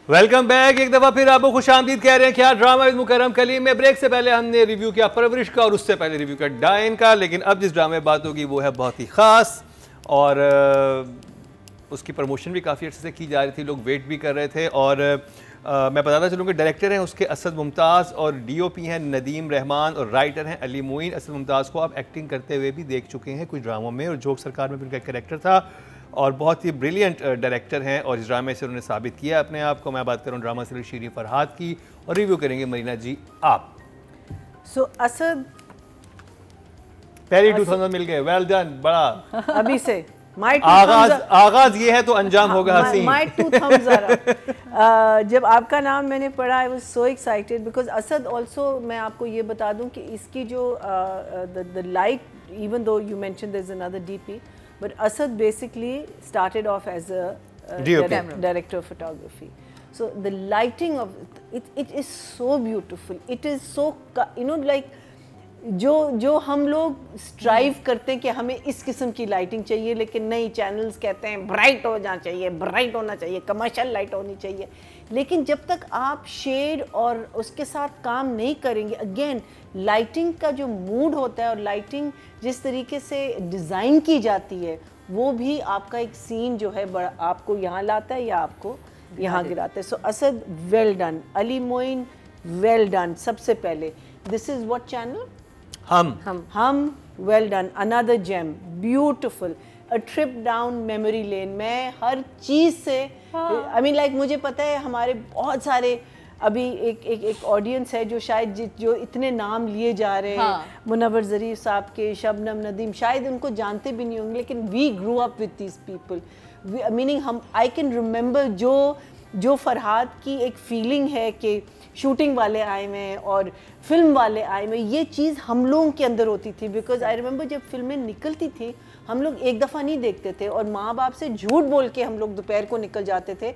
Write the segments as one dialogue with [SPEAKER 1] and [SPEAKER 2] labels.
[SPEAKER 1] Welcome back. एक दफ़ा फिर आपको खुश आमदीद कह रहे हैं। क्या ड्रामा विद मुकर्रम कलीम में ब्रेक से पहले हमने रिव्यू किया परवरिश का और उससे पहले रिव्यू किया डाइन का, लेकिन अब जिस ड्रामे बात होगी वो है बहुत ही ख़ास और उसकी प्रमोशन भी काफ़ी अर्से से की जा रही थी, लोग वेट भी कर रहे थे। और मैं बताता चलूँ कि डायरेक्टर हैं उसके असद मुमताज़ और डीओपी हैं नदीम रहमान और राइटर हैं अली मोइन। असद मुमताज़ को आप एक्टिंग करते हुए भी देख चुके हैं कुछ ड्रामों में और जोक सरकार में भी उनका कैरेक्टर था और बहुत ही ब्रिलियंट डायरेक्टर हैं और इस ड्रामे से उन्होंने साबित किया अपने आप को। मैं बात कर रहा हूँ ड्रामा सीरीज शीरी फरहाद की और रिव्यू करेंगे मरीना जी आप।
[SPEAKER 2] असद
[SPEAKER 1] पहली 2000 मिल गए, वेल डन। बड़ा
[SPEAKER 2] अभी से
[SPEAKER 1] आगाज ये है तो अंजाम होगा हसीन।
[SPEAKER 2] My 2 thumbs are up। जब आपका नाम मैंने पढ़ा I was so excited because Asad also, मैं आपको ये बता दूं कि इसकी जो the light, even though you mention there is another DP, but Asad basically started off as a director of photography. So the lighting of it is so beautiful. It is so, you know, like जो हम लोग strive करते हैं कि हमें इस किस्म की लाइटिंग चाहिए, लेकिन नई चैनल्स कहते हैं ब्राइट हो जाना चाहिए, ब्राइट होना चाहिए, कमर्शियल लाइट होनी चाहिए। लेकिन जब तक आप शेड और उसके साथ काम नहीं करेंगे, अगेन लाइटिंग का जो मूड होता है और लाइटिंग जिस तरीके से डिज़ाइन की जाती है वो भी आपका एक सीन जो है बड़ा आपको यहाँ लाता है या आपको यहाँ गिराता है। So Asad well done, Ali Moin well done. सबसे पहले this is what channel Hum well done, another gem, beautiful, a trip down memory lane. मैं हर चीज़ से आई मीन लाइक मुझे पता है हमारे बहुत सारे अभी एक ऑडियंस है जो शायद जो इतने नाम लिए जा रहे हैं, मुनव्वर ज़रीफ साहब के, शबनम नदीम, शायद उनको जानते भी नहीं होंगे, लेकिन we grew up with these people, meaning हम आई कैन रिमेंबर जो फरहाद की एक फीलिंग है कि शूटिंग वाले आए हुए हैं और फिल्म वाले आए हुए, ये चीज़ हम लोगों के अंदर होती थी। बिकॉज आई रिमेंबर जब फिल्में निकलती थी हम लोग एक दफ़ा नहीं देखते थे और माँ बाप से झूठ बोल के हम लोग दोपहर को निकल जाते थे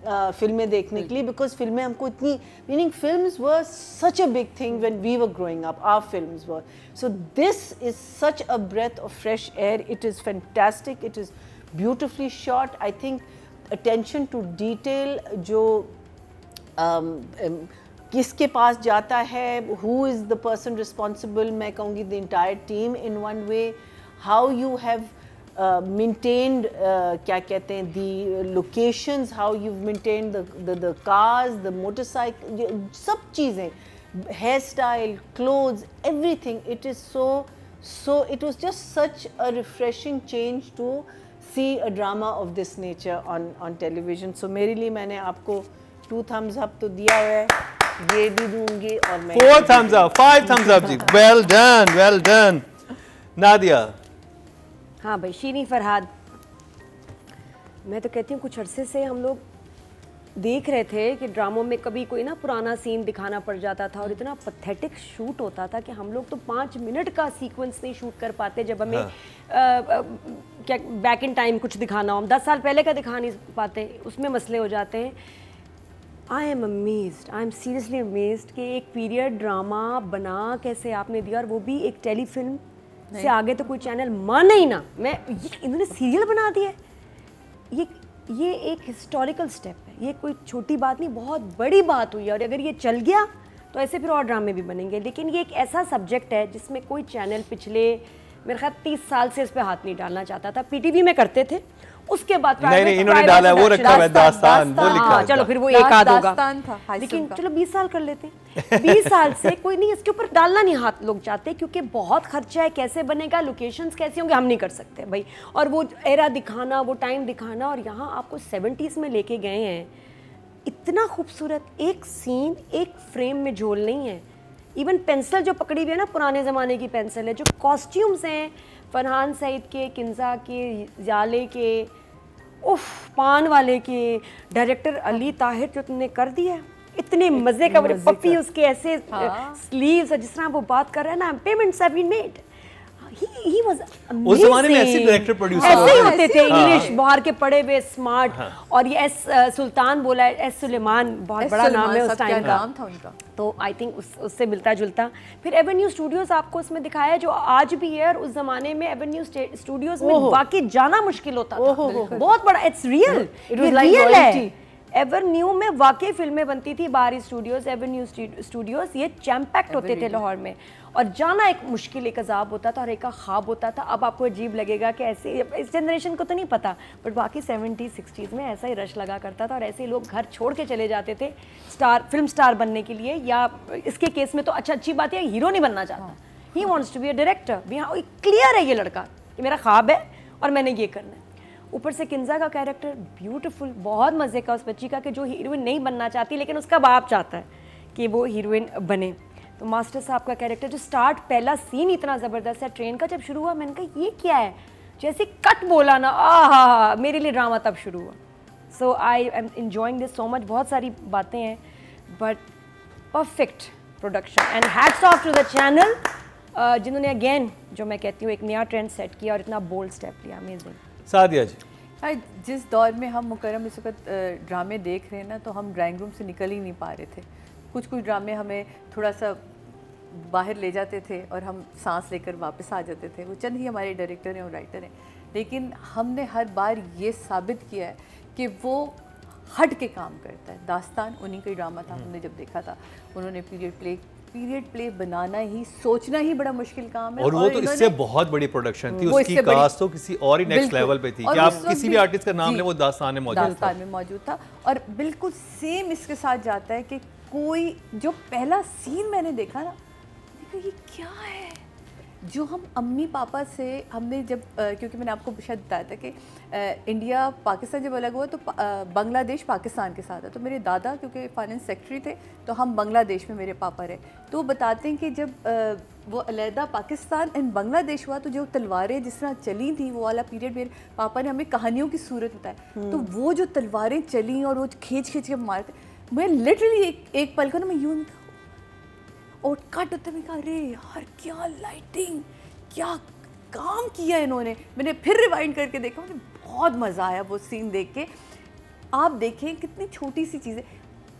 [SPEAKER 2] फिल्में देखने के लिए, बिकॉज फिल्में हमको इतनी, meaning films were such a big thing when we were growing up, our films were. So this is such a breath of fresh air, it is fantastic, it is beautifully shot. I think attention to detail जो किसके पास जाता है, who is the person responsible, मैं कहूँगी the entire team in one way, how you have maintained क्या कहते हैं the locations, how you've maintained the cars, the motorcycle, सब चीज़ें, hairstyle, clothes, everything. It is so it was just such a refreshing change to see a drama of this nature on television. So मेरे लिए मैंने आपको 2 thumbs up तो दिया हुआ है, ये भी दूंगी और मैं
[SPEAKER 1] 4 thumbs up, 5 thumbs up जी। well done Nadia.
[SPEAKER 3] हाँ भाई, शीरी फरहाद, मैं तो कहती हूँ कुछ अरसे से हम लोग देख रहे थे कि ड्रामों में कभी कोई ना पुराना सीन दिखाना पड़ जाता था और इतना पथेटिक शूट होता था कि हम लोग तो 5 मिनट का सीक्वेंस नहीं शूट कर पाते जब हमें क्या बैक इन टाइम कुछ दिखाना हो, हम 10 साल पहले का दिखा नहीं पाते, उसमें मसले हो जाते हैं। I am amazed, I am seriously amazed कि एक पीरियड ड्रामा बना कैसे आपने दिया, और वो भी एक टेलीफिल्म से आगे तो कोई चैनल माने ही ना। इन्होंने सीरियल बना दिया, ये एक हिस्टोरिकल स्टेप है, ये कोई छोटी बात नहीं, बहुत बड़ी बात हुई है। और अगर ये चल गया तो ऐसे फिर और ड्रामे भी बनेंगे। लेकिन ये एक ऐसा सब्जेक्ट है जिसमें कोई चैनल पिछले मेरे ख्याल 30 साल से इस पे हाथ नहीं डालना चाहता था। पीटीवी में करते थे, उसके बाद
[SPEAKER 1] नहीं इन्होंने डाला है, वो रखा हुआ है दास्तान, वो लिखा है।
[SPEAKER 3] चलो फिर वो एक आध होगा, लेकिन चलो 20 साल कर लेते हैं। 20 साल से कोई नहीं, इसके ऊपर डालना नहीं हाथ लोग चाहते क्योंकि बहुत खर्चा है, कैसे बनेगा, लोकेशंस कैसे होंगे, हम नहीं कर सकते भाई। और वो एरा दिखाना, वो टाइम दिखाना, और यहाँ आपको 70s में लेके गए हैं, इतना खूबसूरत एक सीन, एक फ्रेम में झोल नहीं है। इवन पेंसिल जो पकड़ी हुई है ना, पुराने ज़माने की पेंसिल है, जो कॉस्ट्यूम्स हैं फरहान सईद के, किंजा के, जाले के, उफ, पान वाले के, डायरेक्टर अली ताहिर जो तुमने कर दिया, इतने मज़े का, पप्पी उसके ऐसे स्लीव्स, जिस तरह वो बात कर रहे हैं ना, payments have been made. He was amazing.
[SPEAKER 1] उस ज़माने में ऐसे डायरेक्टर प्रोड्यूसर
[SPEAKER 3] ऐसे ही होते थे, इंग्लिश बाहर के पढ़े हुए, स्मार्ट। और ये एस सुल्तान बोला है, एस सुलेमान, बहुत बड़ा नाम है उस टाइम का, तो आई थिंक उससे मिलता जुलता। फिर एवेन्यू स्टूडियोज आपको उसमें दिखाया जो आज भी है, और उस जमाने में एवेन्यू स्टूडियोज में वाकई जाना मुश्किल होता था, बहुत बड़ा, इट्स रियल, रियल है। एवेन्यू में वाकई फिल्में बनती थी, बाहरी स्टूडियोज़, एवेन्यू स्टूडियोज़, ये चैम्पैक्ट होते थे लाहौर में, और जाना एक मुश्किल, एक अजाब होता था और एक ख्वाब होता था। अब आपको अजीब लगेगा कि ऐसे, इस जनरेशन को तो नहीं पता, बट बाकी 70s 60s में ऐसा ही रश लगा करता था और ऐसे ही लोग घर छोड़ के चले जाते थे फिल्म स्टार बनने के लिए, या इसके केस में तो अच्छी बात है हीरो नहीं बनना चाहता, he wants to be a director. Clear है ये लड़का कि मेरा ख्वाब है और मैंने ये करना है। ऊपर से किंजा का कैरेक्टर ब्यूटीफुल, बहुत मज़े का उस बच्ची का, कि जो हीरोइन नहीं बनना चाहती लेकिन उसका बाप चाहता है कि वो हीरोइन बने। तो मास्टर साहब का कैरेक्टर, जो स्टार्ट पहला सीन इतना ज़बरदस्त है ट्रेन का, जब शुरू हुआ मैंने कहा ये क्या है, जैसे कट बोला ना, आहा, मेरे लिए ड्रामा तब शुरू हुआ। So I am enjoying this so much. बहुत सारी बातें हैं but perfect production, and hats off to the channel जिन्होंने अगेन, जो मैं कहती हूँ, एक नया ट्रेंड सेट किया और इतना बोल्ड स्टेप लिया। अमेजिंग।
[SPEAKER 1] सादिया जी,
[SPEAKER 4] जिस दौर में हम मुकर्रम इस वक्त ड्रामे देख रहे हैं ना, तो हम ड्राइंग रूम से निकल ही नहीं पा रहे थे। कुछ ड्रामे हमें थोड़ा सा बाहर ले जाते थे और हम सांस लेकर वापस आ जाते थे। वो चंद ही हमारे डायरेक्टर हैं और राइटर हैं, लेकिन हमने हर बार ये साबित किया है कि वो हट के काम करता है। दास्तान उन्हीं का ड्रामा था, हमने जब देखा था। उन्होंने पीरियड प्ले बनाना ही, सोचना ही बड़ा मुश्किल काम है,
[SPEAKER 1] और वो तो इससे बहुत बड़ी प्रोडक्शन थी, उसकी कास्ट तो किसी और ही नेक्स्ट लेवल पे थी कि आप किसी भी आर्टिस्ट का नाम ले, वो दास्तान में
[SPEAKER 4] मौजूद था। और बिल्कुल सेम इसके साथ जाता है कि कोई जो पहला सीन मैंने देखा ना, ये क्या है, जो हम अम्मी पापा से हमने जब क्योंकि मैंने आपको शायद बताया था कि इंडिया पाकिस्तान जब अलग हुआ तो बांग्लादेश पाकिस्तान के साथ है। तो मेरे दादा क्योंकि फाइनेंस सेक्रेटरी थे, तो हम बांग्लादेश में मेरे पापा रहे। तो वो बताते हैं कि जब वो अलहदा पाकिस्तान एंड बांग्लादेश हुआ, तो जो तलवारें जिस तरह चली थी, वो वाला पीरियड मेरे पापा ने हमें कहानियों की सूरत बताया। तो वो जो तलवारें चली और वो खींच के मारते, मैं लिटरली एक पल को ना, मैं यूँ और कट होते, मैं कहा अरे यार क्या लाइटिंग, क्या काम किया इन्होंने। मैंने फिर रिवाइंड करके देखा, मुझे बहुत मज़ा आया वो सीन देख के। आप देखें कितनी छोटी सी चीज़ें,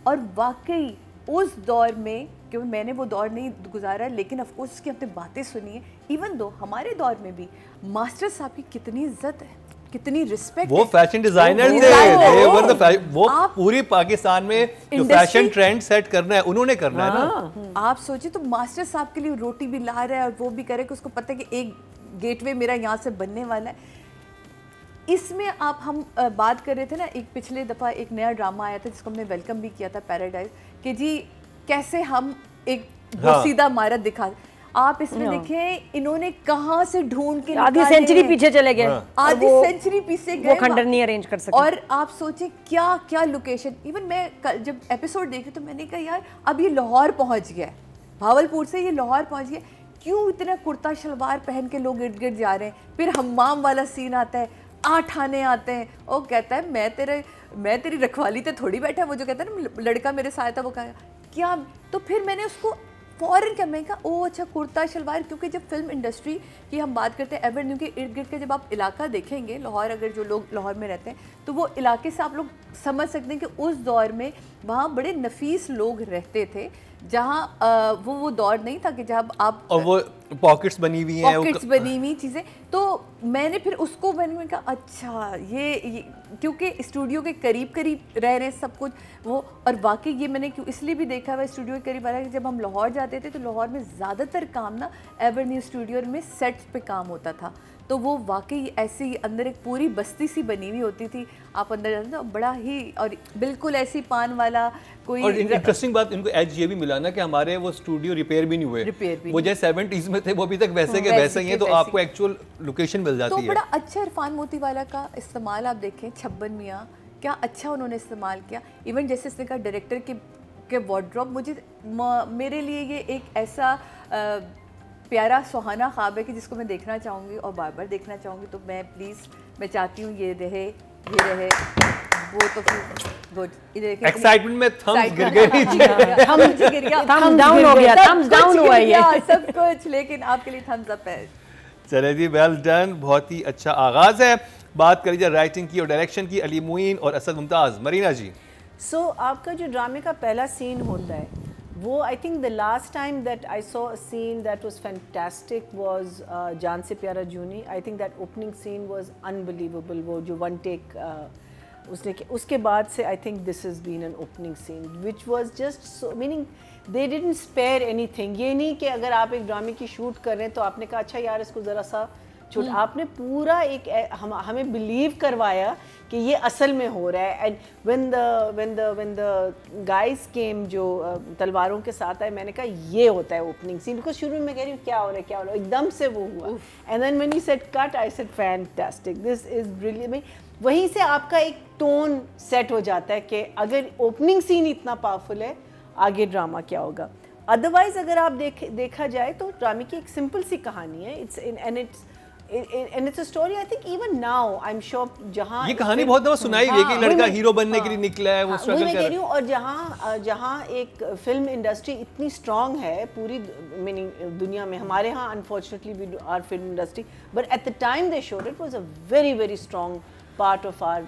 [SPEAKER 4] और वाकई उस दौर में, क्योंकि मैंने वो दौर नहीं गुजारा, लेकिन ऑफ कोर्स उसकी अपनी बातें सुनी है। इवन दो हमारे दौर में भी मास्टर साहब की कितनी इज्जत है, कितनी रिस्पेक्ट।
[SPEAKER 1] वो फैशन डिजाइनर थे, वो पूरी पाकिस्तान में जो फैशन ट्रेंड सेट करना है उन्होंने करना है ना।
[SPEAKER 4] आप सोचिए, तो मास्टर साहब के लिए रोटी भी ला रहा है और वो भी करे कि उसको पता है कि एक गेटवे मेरा यहाँ से बनने वाला है। इसमें हम बात कर रहे थे ना, एक पिछले दफ़ा एक नया ड्रामा आया था जिसको हमने वेलकम भी किया था, पैराडाइज, कि जी कैसे हम एक सीधा इमारत दिखा। आप इसमें देखें इन्होंने कहाँ से ढूंढ के
[SPEAKER 3] आधी सेंचुरी पीछे चले गए,
[SPEAKER 4] आधी सेंचुरी पीछे गए,
[SPEAKER 3] वो खंडर नहीं अरेंज कर सके।
[SPEAKER 4] और आप सोचे क्या क्या लोकेशन। इवन मैं कल जब एपिसोड देखी तो मैंने कहा यार अब ये लाहौर पहुंच गया, भावलपुर से ये लाहौर पहुंच गया, क्यों इतना कुर्ता शलवार पहन के लोग इर्द गिर्द जा रहे हैं। फिर हम्माम वाला सीन आता है, 8 आने आते हैं, वो कहता है मैं तेरी रखवाली तो थोड़ी बैठा है, वो जो कहता है ना लड़का मेरे साथ था, वो कहा क्या। तो फिर मैंने उसको फ़ौरन क्या, मैं कहा ओ अच्छा कुर्ता शलवार। क्योंकि जब फिल्म इंडस्ट्री की हम बात करते हैं, एवेन्यू के इर्द गिर्द का जब आप इलाका देखेंगे लाहौर, अगर जो लोग लाहौर में रहते हैं तो वो इलाके से आप लोग समझ सकते हैं कि उस दौर में वहाँ बड़े नफीस लोग रहते थे, जहाँ वो दौर नहीं था कि जब आप,
[SPEAKER 1] और वो पॉकेट्स बनी हुई हैं,
[SPEAKER 4] पॉकेट्स बनी हुई चीज़ें। तो मैंने फिर उसको मैंने कहा अच्छा ये क्योंकि स्टूडियो के करीब रह रहे हैं सब कुछ वो। और वाकई ये मैंने क्यों इसलिए भी देखा हुआ स्टूडियो के करीब आ रहा है कि जब हम लाहौर जाते थे तो लाहौर में ज़्यादातर काम ना एवेन्यू स्टूडियो में सेट्स पे काम होता था। तो वो वाकई ऐसी अंदर एक पूरी बस्ती सी बनी हुई होती थी, आप अंदर जाते तो बड़ा ही, और बिल्कुल ऐसी पान वाला कोई। और
[SPEAKER 1] इंटरेस्टिंग बात इनको एज ये भी मिला ना कि हमारे वो स्टूडियो रिपेयर भी नहीं हुए, वो जैसे 70s में थे वो अभी तक वैसे के वैसे ही हैं, तो आपको एक्चुअल लोकेशन मिल जाती है।
[SPEAKER 4] तो बड़ा अच्छा इरफान मोती वाला का इस्तेमाल आप देखें, छब्बन मियाँ क्या अच्छा उन्होंने इस्तेमाल किया। इवन जैसे इसने कहा डायरेक्टर के वार्डरोब, मेरे लिए ये एक ऐसा प्यारा सुहाना ख्वाब है कि जिसको मैं देखना चाहूँगी और बार बार देखना चाहूँगी। तो मैं चाहती हूँ ये रहे वो। तो फिर गुड,
[SPEAKER 1] एक्साइटमेंट में थम्स गिर गए,
[SPEAKER 3] थम्स डाउन हो गया, थम्स डाउन हुआ ये
[SPEAKER 4] सब कुछ, लेकिन आपके लिए थम्स अप है।
[SPEAKER 1] चले जी, वेल डन, बहुत ही अच्छा आगाज है। बात करिए जाए राइटिंग की और डायरेक्शन की, अली मुइन और असद मुमताज़। मरीना जी,
[SPEAKER 2] आपका जो ड्रामे का पहला सीन होता है वो, I think the last time that I saw a scene that was fantastic was Jaan Se Pyara Juni. I think that opening scene was unbelievable. वो जो वन टेक उसके बाद से I think this is been an opening scene which was just so meaning they didn't spare anything. ये नहीं कि अगर आप एक ड्रामे की शूट कर रहे हैं तो आपने कहा अच्छा यार इसको ज़रा सा छोटा, आपने पूरा एक हमें बिलीव करवाया कि ये असल में हो रहा है। एंड व्हेन द गाइस केम जो तलवारों के साथ आए, मैंने कहा ये होता है ओपनिंग सीन, बिकॉज शुरू में कह रही हूँ क्या हो रहा है, एकदम से वो हुआ। And then when he said cut I said fantastic, this is brilliant. वहीं से आपका एक टोन सेट हो जाता है कि अगर ओपनिंग सीन इतना पावरफुल है आगे ड्रामा क्या होगा। अदरवाइज अगर आप देखा जाए तो ड्रामे की एक सिंपल सी कहानी है, it's a story I think even now I'm sure जहाँ
[SPEAKER 1] ये कहानी बहुत दफा सुनाई गई कि लड़का हीरो बनने के लिए निकला है, वो स्ट्रगल कर रहा है।
[SPEAKER 2] और जहाँ एक फिल्म इंडस्ट्री इतनी स्ट्रांग है पूरी मीनिंग दुनिया में, हमारे यहाँ unfortunately we are film industry, but at the time they showed it was a very very strong part of our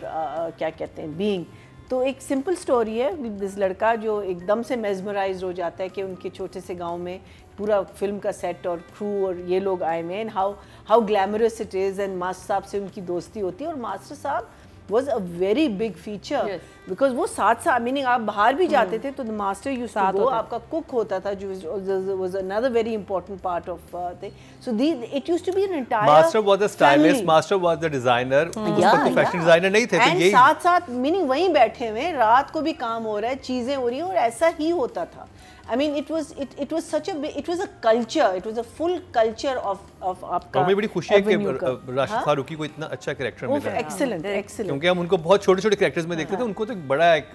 [SPEAKER 2] क्या कहते हैं बीइंग। तो एक सिंपल स्टोरी है, दिस लड़का जो एकदम से मेस्मराइज हो जाता है कि उनके छोटे से गांव में पूरा फिल्म का सेट और क्रू और ये लोग आए हुए, and how glamorous it is, and master साहब से उनकी दोस्ती होती है। और मास्टर साहब was a very big feature because वो साथ मीनिंग आप बाहर भी जाते थे तो the master used to go, आपका कुक होता था जो was another very important part of thing. So it used to be an entire
[SPEAKER 1] master was the stylist, master was the designer, उसका फैशन डिजाइनर नहीं थे, तो यही
[SPEAKER 2] साथ मीनिंग वहीं बैठे हुए, रात को भी काम हो रहा है, चीजें हो रही हैं, और ऐसा ही होता था। I mean, it was such a it was a culture, it was a full culture of आपका।
[SPEAKER 1] हमें बड़ी खुशी है कि राशिद फारूकी को इतना अच्छा कैरेक्टर मिला।
[SPEAKER 2] Excellent, excellent।
[SPEAKER 1] क्योंकि हम उनको बहुत छोटे-छोटे कैरेक्टर्स में देखते थे, उनको तो बड़ा एक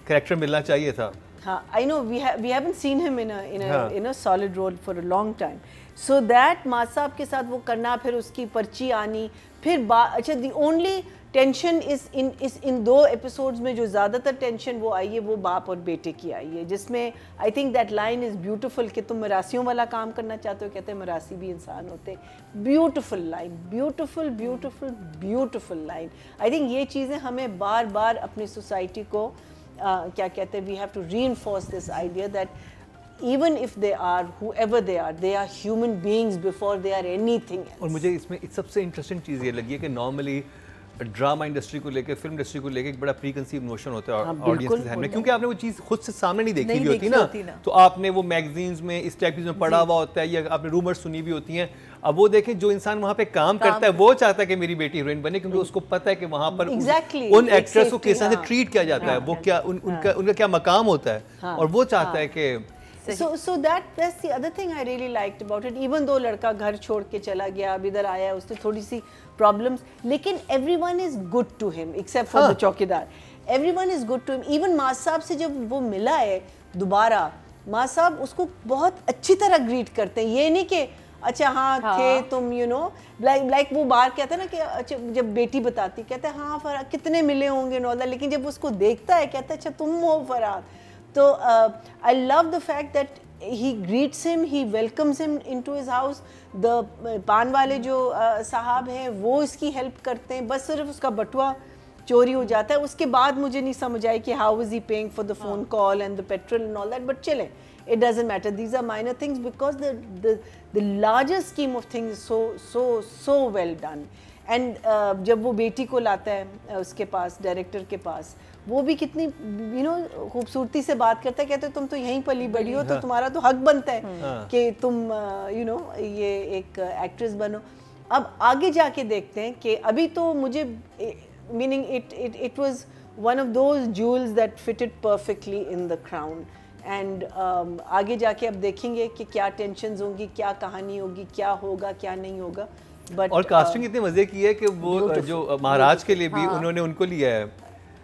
[SPEAKER 1] कैरेक्टर मिलना चाहिए था।
[SPEAKER 2] हाँ, I know we haven't seen him in a solid role for a long time. So that माँ साहब के साथ वो करना, फिर उसकी पर्ची आनी, फिर अच्छा the only टेंशन इस इन 2 एपिसोड्स में जो ज़्यादातर टेंशन वो आई है वो बाप और बेटे की आई है, जिसमें आई think that line is beautiful कि तुम मरासियों वाला काम करना चाहते हो, कहते हैं मरासी भी इंसान होते हैं। Beautiful line, beautiful beautiful beautiful line. I think ये चीज़ें हमें बार बार अपनी सोसाइटी को क्या कहते हैं, we have to reinforce this idea that even if they are whoever they are human beings before they are anything else.
[SPEAKER 1] और मुझे इसमें सबसे इंटरेस्टिंग चीज़ ये लगी है कि नॉर्मली ड्रामा इंडस्ट्री को लेकर, फिल्म इंडस्ट्री को लेकर एक बड़ा प्री कंसीव नोशन होता है ऑडियंस के ध्यान में, क्योंकि आपने वो चीज़ खुद से सामने नहीं देखी हुई होती ना, तो आपने वो मैगजीन्स में इस टाइप में पढ़ा हुआ होता है या आपने रूमर्स सुनी हुई होती हैं। अब वो देखें जो इंसान वहाँ पे काम करता है वो चाहता है कि मेरी बेटी हीरोइन बने, क्योंकि उसको पता है कि वहाँ पर उन एक्ट्रेस को किस तरह से ट्रीट किया जाता है, वो क्या उनका क्या मकाम होता है, और वो चाहता है कि
[SPEAKER 2] So that's the other thing I really liked about it. Even though लड़का घर छोड़ के चला गया, अब इधर आया, उसने थोड़ी सी problems, लेकिन everyone is good to him except for the चौकीदार. Everyone is good to him. Even माँ साहब से जब वो मिला है दोबारा, माँ साहब उसको बहुत अच्छी तरह ग्रीट करते हैं। ये नहीं कि अच्छा हाँ थे तुम like वो बाहर कहते हैं ना कि अच्छा जब बेटी बताती कहते हैं हाँ फरहाद कितने मिले होंगे नौला, लेकिन जब उसको देखता है कहता है अच्छा तुम हो फरहाद। तो I love the fact that he greets him, he welcomes him into his house. The पान वाले जो साहब हैं वो इसकी हेल्प करते हैं, बस सिर्फ उसका बटुआ चोरी हो जाता है। उसके बाद मुझे नहीं समझ आई कि how is he paying for the phone call and the petrol and all that, but चले, it doesn't matter. These are minor things because the larger scheme of things is so well done. And जब वो बेटी को लाता है उसके पास, director के पास, वो भी कितनी खूबसूरती से बात करता है, कहते तुम तो यहीं पली बड़ी हो तो तुम्हारा तो हक बनता है कि तुम ये एक एक्ट्रेस बनो। अब आगे जाके देखते हैं कि अभी तो मुझे meaning it was one of those jewels that fitted perfectly in the crown. And आगे जाके अब देखेंगे कि क्या टेंशन्स होंगी, क्या कहानी होगी, क्या होगा क्या नहीं होगा। बट
[SPEAKER 1] और कास्टिंग इतने मजे की है कि वो जो महाराज के लिए भी उन्होंने उनको लिया है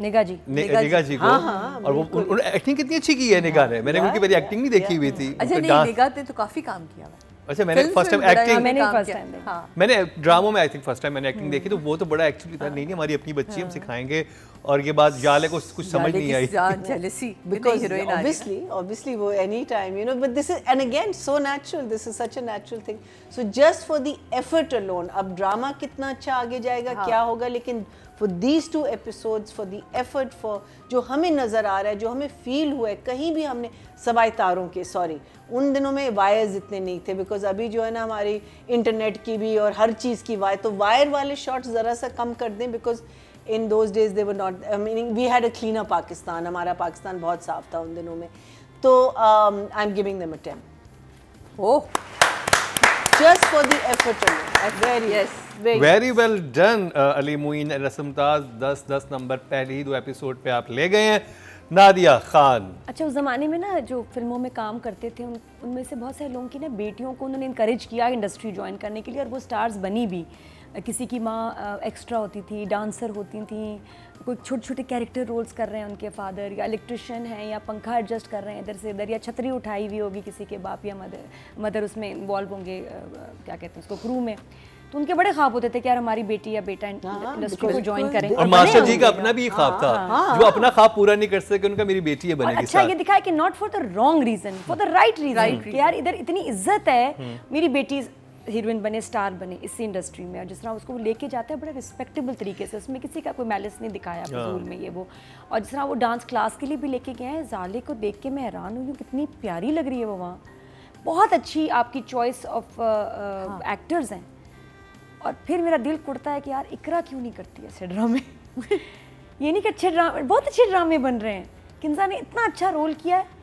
[SPEAKER 1] निगाह जी को। और वो एक्टिंग कितनी अच्छी की है निगाह ने, मैंने उनकी मेरी एक्टिंग नहीं देखी हुई थी।
[SPEAKER 4] अच्छा नहीं, निगाह ने तो काफी काम किया है।
[SPEAKER 1] अच्छा मैंने फर्स्ट टाइम एक्टिंग मैंने ड्रामों में आई थिंक फर्स्ट टाइम मैंने एक्टिंग देखी, तो वो तो बड़ा एक्चुअली था नहीं हमारी अपनी बच्ची हम सिखाएंगे, और ये बात जाले को कुछ समझ नहीं आई
[SPEAKER 4] jealousy
[SPEAKER 2] because obviously वो any time but this is and again so natural, this is such a natural thing. So just for the effort alone, अब ड्रामा कितना अच्छा आगे जाएगा क्या होगा, लेकिन for these 2 episodes, for the effort, for जो हमें नज़र आ रहा है, जो हमें फील हुआ है, कहीं भी हमने सवाई तारों के, सॉरी उन दिनों में वायर्स इतने नहीं थे, बिकॉज अभी जो है ना हमारी इंटरनेट की भी और हर चीज़ की वायर, तो वायर वाले शॉट्स ज़रा सा कम कर दें, because in those days they were not, meaning we had a cleaner Pakistan, हमारा पाकिस्तान बहुत साफ था उन दिनों में, तो I am giving them a 10.
[SPEAKER 3] Oh,
[SPEAKER 2] just for the effort alone.
[SPEAKER 1] Very well done Ali Muin रसमताज. 10 नंबर पहले ही 2 एपिसोड पे आप ले गए हैं. नादिया खान.
[SPEAKER 3] अच्छा, उस ज़माने में ना जो फिल्मों में काम करते थे उनमें से बहुत सारे लोगों की ना बेटियों को उन्होंने इनकरेज किया इंडस्ट्री ज्वाइन करने के लिए, और वो स्टार्स बनी भी. किसी की माँ एक्स्ट्रा होती थी, डांसर होती थी, कोई छोटे छोटे कैरेक्टर रोल्स कर रहे हैं उनके फादर, या इलेक्ट्रिशियन हैं, या पंखा एडजस्ट कर रहे हैं इधर से इधर, या छतरी उठाई हुई होगी किसी के बाप या मदर उसमें इन्वॉल्व होंगे, क्या कहते हैं उसको, क्रू में. तो उनके बड़े ख्वाब होते थे कि यार हमारी बेटी या बेटा इंडस्ट्री को ज्वाइन करें.
[SPEAKER 1] और मास्टर जी का अपना भी ख्वाब था, जो अपना ख्वाब पूरा नहीं कर सके, उनका मेरी बेटी ये बनेगी.
[SPEAKER 3] अच्छा, ये दिखाया कि not for the wrong reason, for the right reason, कि यार इधर इतनी इज्जत है, मेरी बेटी हीरोइन बने, स्टार बने इसी इंडस्ट्री में, और जिस तरह उसको लेके जाते हैं बड़े रिस्पेक्टेबल तरीके से, उसमें किसी का कोई मैलिस नहीं दिखाया फजूल में ये वो. और जिस तरह वो डांस क्लास के लिए भी लेके गए हैं, ज़ाले को देख के मैं हैरान हुई हूँ, कितनी प्यारी लग रही है वो वहाँ. बहुत अच्छी आपकी चॉइस ऑफ एक्टर्स हैं. और फिर मेरा दिल कुड़ता है कि यार इकरा क्यों नहीं करती ऐसे ड्रामे. ये नहीं कि अच्छे ड्रामे, बहुत अच्छे ड्रामे बन रहे हैं. किंजा ने इतना अच्छा रोल किया है,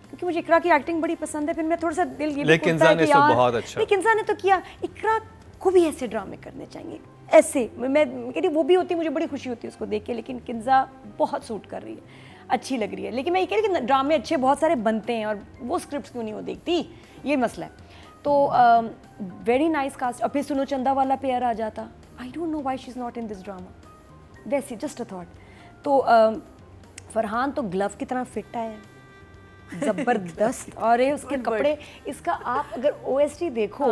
[SPEAKER 3] क्योंकि मुझे इकरा की एक्टिंग बड़ी पसंद है. फिर मैं थोड़ा सा दिल ये भी कुड़ता है कि यार बहुत अच्छा, लेकिन किंजा ने तो किया. इकरा को भी ऐसे ड्रामे करने चाहिए, ऐसे. मैं कह रही वो भी होती, मुझे बड़ी खुशी होती है उसको देख के, लेकिन किंजा बहुत सूट कर रही है, अच्छी लग रही है. लेकिन मैं ये कह रही कि ड्रामे अच्छे बहुत सारे बनते हैं, और वो स्क्रिप्ट क्यों नहीं वो देखती, ये मसला है. तो वेरी नाइस कास्ट. और फिर सुनो चंदा वाला पेयर आ जाता. I don't know why she is not in this drama, वैसे जस्ट अ थॉट. तो फरहान तो ग्लव की तरह फिट आया, जबरदस्त. और ये उसके कपड़े, इसका आप अगर OST देखो,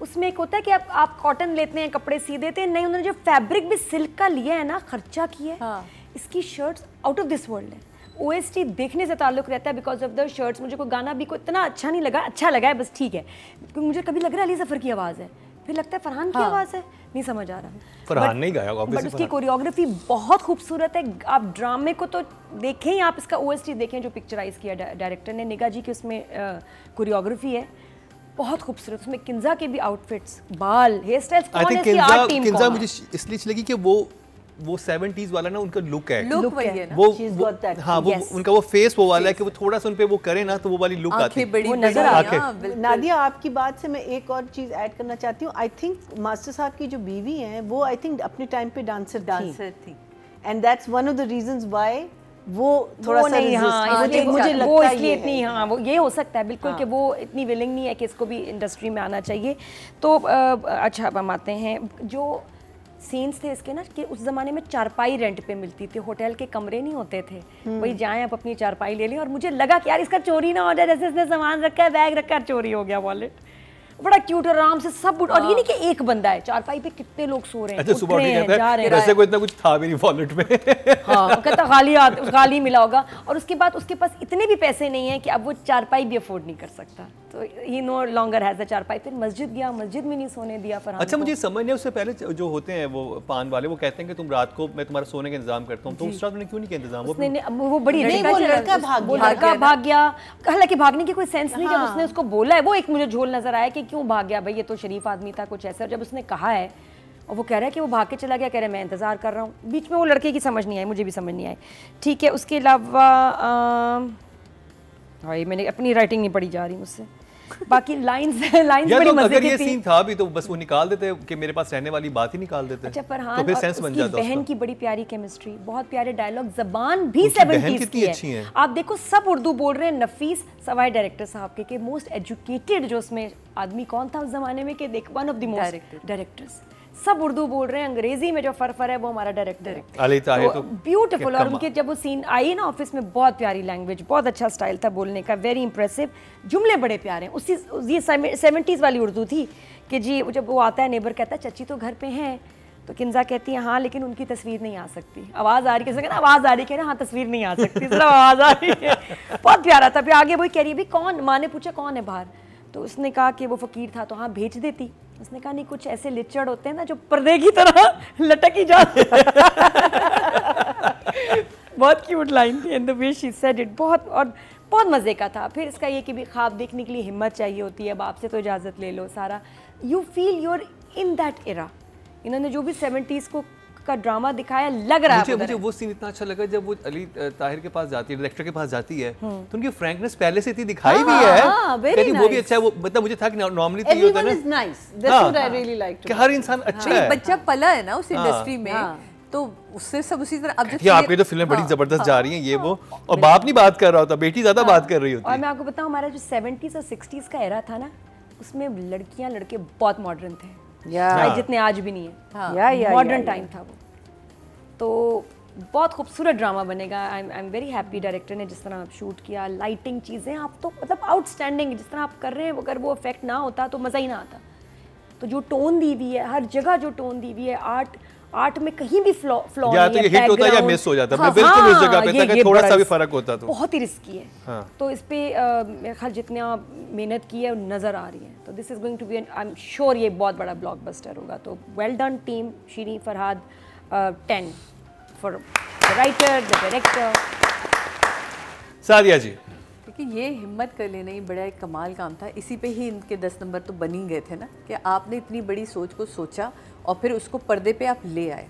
[SPEAKER 3] उसमें एक होता है कि आप कॉटन लेते हैं, कपड़े सी देते हैं, नहीं उन्होंने जो फैब्रिक भी सिल्क का लिया है ना, खर्चा किया है. इसकी shirts out of this world है. OST देखने से ताल्लुक रहता है बिकॉज ऑफ द शर्ट्स. मुझे कोई गाना भी कोई इतना अच्छा नहीं लगा, अच्छा लगा है बस, ठीक है, क्योंकि मुझे कभी लग रहा है अली ज़फ़र की आवाज़ है, फिर लगता है फरहान की आवाज़ है, नहीं समझ आ रहा.
[SPEAKER 1] फरहान नहीं गाया,
[SPEAKER 3] बट उसकी कोरियोग्राफी बहुत खूबसूरत है. आप ड्रामे को तो देखें ही, आप इसका OST देखें जो पिक्चराइज किया डायरेक्टर ने, निगाह जी की उसमें कोरियोग्राफी है बहुत खूबसूरत. उसमें किंजा के भी आउटफिट्स, बाल, हेयर स्टाइल्स, कौन है इसकी आर्ट टीम.
[SPEAKER 1] किंजा मुझे इसलिए अच्छी लगी कि वो 70s वाला ना उनका लुक है,
[SPEAKER 4] लुक वही है ना,
[SPEAKER 1] वो हाँ, वो उनका वो फेस वो वाला है कि वो थोड़ा सा उन पे वो करे ना तो वो वाली लुक आती है,
[SPEAKER 4] वो
[SPEAKER 3] नजर
[SPEAKER 4] आती
[SPEAKER 2] है. नादिया, आपकी बात से मैं एक और चीज़ ऐड करना चाहती हूँ. आई थिंक मास्टर साहब की जो बीवी हैं वो आई थिंक अपने टाइम पे डांसर थी, and that's one of the reasons why वो थोड़ा सा
[SPEAKER 3] नहीं,
[SPEAKER 2] मुझे लगता
[SPEAKER 3] वो
[SPEAKER 2] है
[SPEAKER 3] इसलिए इतनी, हाँ वो ये हो सकता है बिल्कुल कि वो इतनी विलिंग नहीं है कि इसको भी इंडस्ट्री में आना चाहिए. तो अच्छा, अब हम आते हैं जो सीन्स थे इसके ना, कि उस ज़माने में चारपाई रेंट पे मिलती थी, होटल के कमरे नहीं होते थे, वही जाएं आप अपनी चारपाई ले लें. और मुझे लगा कि यार इसका चोरी ना हो जाए, जैसे इसने सामान रखा है, बैग रखा है, चोरी हो गया, वॉलेट. बड़ा क्यूट, आराम से सब. और ये नहीं कि एक बंदा है चारपाई पे, कितने लोग सो रहे हैं,
[SPEAKER 1] अच्छा, सुबह उठ के जा रहे हैं, वैसे कोई इतना कुछ था भी नहीं वॉलेट में.
[SPEAKER 3] हाँ, कहता खाली मिला होगा. और उसके बाद उसके पास इतने भी पैसे नहीं है कि अब वो चारपाई भी अफोर्ड नहीं कर सकता, तो ही नो लॉन्गर हैज अ चारपाई. फिर मस्जिद गया, मस्जिद में नहीं सोने दिया फरहान.
[SPEAKER 1] अच्छा, मुझे समझ नहीं, उससे पहले जो होते हैं वो पान वाले, वो कहते हैं कि तुम रात को मैं तुम्हारा सोने का इंतजाम करता हूँ, तो उस रात में क्यों नहीं किया इंतजाम?
[SPEAKER 3] वो बड़ी
[SPEAKER 2] लड़का
[SPEAKER 3] भाग गया. हालांकि भागने की कोई सेंस नहीं, जब उसने उसको बोला है, वो एक मुझे झोल नजर आया कि क्यों भाग गया भाई, ये तो शरीफ आदमी था, कुछ ऐसा. और जब उसने कहा है, और वो कह रहा है कि वो भाग के चला गया, कह रहा है मैं इंतजार कर रहा हूँ, बीच में वो लड़के की समझ नहीं आई, मुझे भी समझ नहीं आई. ठीक है, उसके अलावा भाई मैंने अपनी राइटिंग नहीं पढ़ी जा रही मुझसे, बाकी लाइंस बड़ी मजे की थी.
[SPEAKER 1] ये सीन था भी तो बस वो निकाल देते कि मेरे पास रहने वाली बात ही निकाल देते.
[SPEAKER 3] अच्छा, फरहान
[SPEAKER 1] तो फिर सेंस बन जाता उसका.
[SPEAKER 3] बहन की बड़ी प्यारी केमिस्ट्री, बहुत प्यारे डायलॉग, जबान भी 70s की है. आप देखो सब उर्दू बोल रहे हैं. नफीस सवाई डायरेक्टर साहब के मोस्ट एजुकेटेड जो उसमें आदमी कौन था उस जमाने में, कि देख one of the most directors, सब उर्दू बोल रहे हैं. अंग्रेजी में जो फरफर है वो हमारा डायरेक्टर है, तो ब्यूटीफुल. और उनके जब वो सीन आई ना ऑफिस में, बहुत प्यारी लैंग्वेज, बहुत अच्छा स्टाइल था बोलने का, वेरी इंप्रेसिव. जुमले बड़े प्यारे हैं. उसी ये 70s वाली उर्दू थी कि जी जब वो आता है, नेबर कहता है चची तो घर पे हैं, तो किंजा कहती है हाँ लेकिन उनकी तस्वीर नहीं आ सकती. आवाज़ आ रही, किसी ना आवाज़ आ रही, कह रहे हाँ तस्वीर नहीं आ सकती, सिर्फ आवाज़ आ रही है. बहुत प्यारा था. फिर आगे वही कह रही है भाई कौन, माँ ने पूछा कौन है बाहर, तो उसने कहा कि वो फ़कीर था, तो हाँ भेज देती, उसने कहा नहीं, कुछ ऐसे लिचड़ होते हैं ना जो पर्दे की तरह लटक ही जाते बहुत क्यूट लाइन थी and the way she said it, बहुत मज़े का था। फिर इसका ये कि भी ख्वाब देखने के लिए हिम्मत चाहिए होती है, अब आपसे तो इजाज़त ले लो सारा, you feel you're in that era. इन्होंने जो भी 70s का ड्रामा दिखाया, लग रहा है
[SPEAKER 1] मुझे वो सीन इतना अच्छा लगा जब वो अली ताहिर के पास जाती है, डायरेक्टर के पास जाती है, तो उनकी फ्रैंकनेस पहले से इतनी दिखाई भी है, वो भी अच्छा है। वो मतलब मुझे था कि नॉर्मली तो ये होता है ना कि हर इंसान अच्छा है,
[SPEAKER 4] बच्चा पला है ना उस इंडस्ट्री में, तो उससे सब उसी तरह। अब जब
[SPEAKER 1] आपकी तो फिल्में बड़ी जबरदस्त जा रही हैं ये वो, और बाप नहीं बात कर रहा होता, बेटी ज्यादा बात कर रही होती है।
[SPEAKER 3] और मैं आपको बताऊं, हमारा जो 70s और 60s का एरा था ना, उसमें लड़कियां लड़के बहुत मॉडर्न थे, जितने आज भी नहीं है, मॉडर्न टाइम था वो। तो बहुत खूबसूरत ड्रामा बनेगा। I am very happy director ने जिस तरह शूट किया, लाइटिंग चीज़ें आप तो मतलब आउटस्टैंडिंग, जिस तरह आप कर रहे हैं, अगर वो इफेक्ट ना होता तो मज़ा ही ना आता। तो जो टोन दी हुई है, हर जगह जो टोन दी हुई है, आर्ट में कहीं भी फ्लॉ नहीं है,
[SPEAKER 1] तो हिट होता है या मिस हो जाता है। मैं बिल्कुल उस जगह पे था कि थोड़ा सा भी फर्क होता तो
[SPEAKER 3] बहुत ही रिस्की है। हाँ। तो इस पे मेरे ख्याल जितना मेहनत की है नज़र आ रही है, तो this is going to be, I am sure ये बहुत बड़ा ब्लॉकबस्टर होगा। तो well done team, Shireen Farhad 10 for the writer, the director.
[SPEAKER 1] Sadia ji,
[SPEAKER 4] क्योंकि ये हिम्मत कर लेना ही बड़ा एक कमाल काम था। इसी पे ही इनके 10 नंबर तो बन ही गए थे ना, कि आपने इतनी बड़ी सोच को सोचा और फिर उसको पर्दे पे आप ले आए।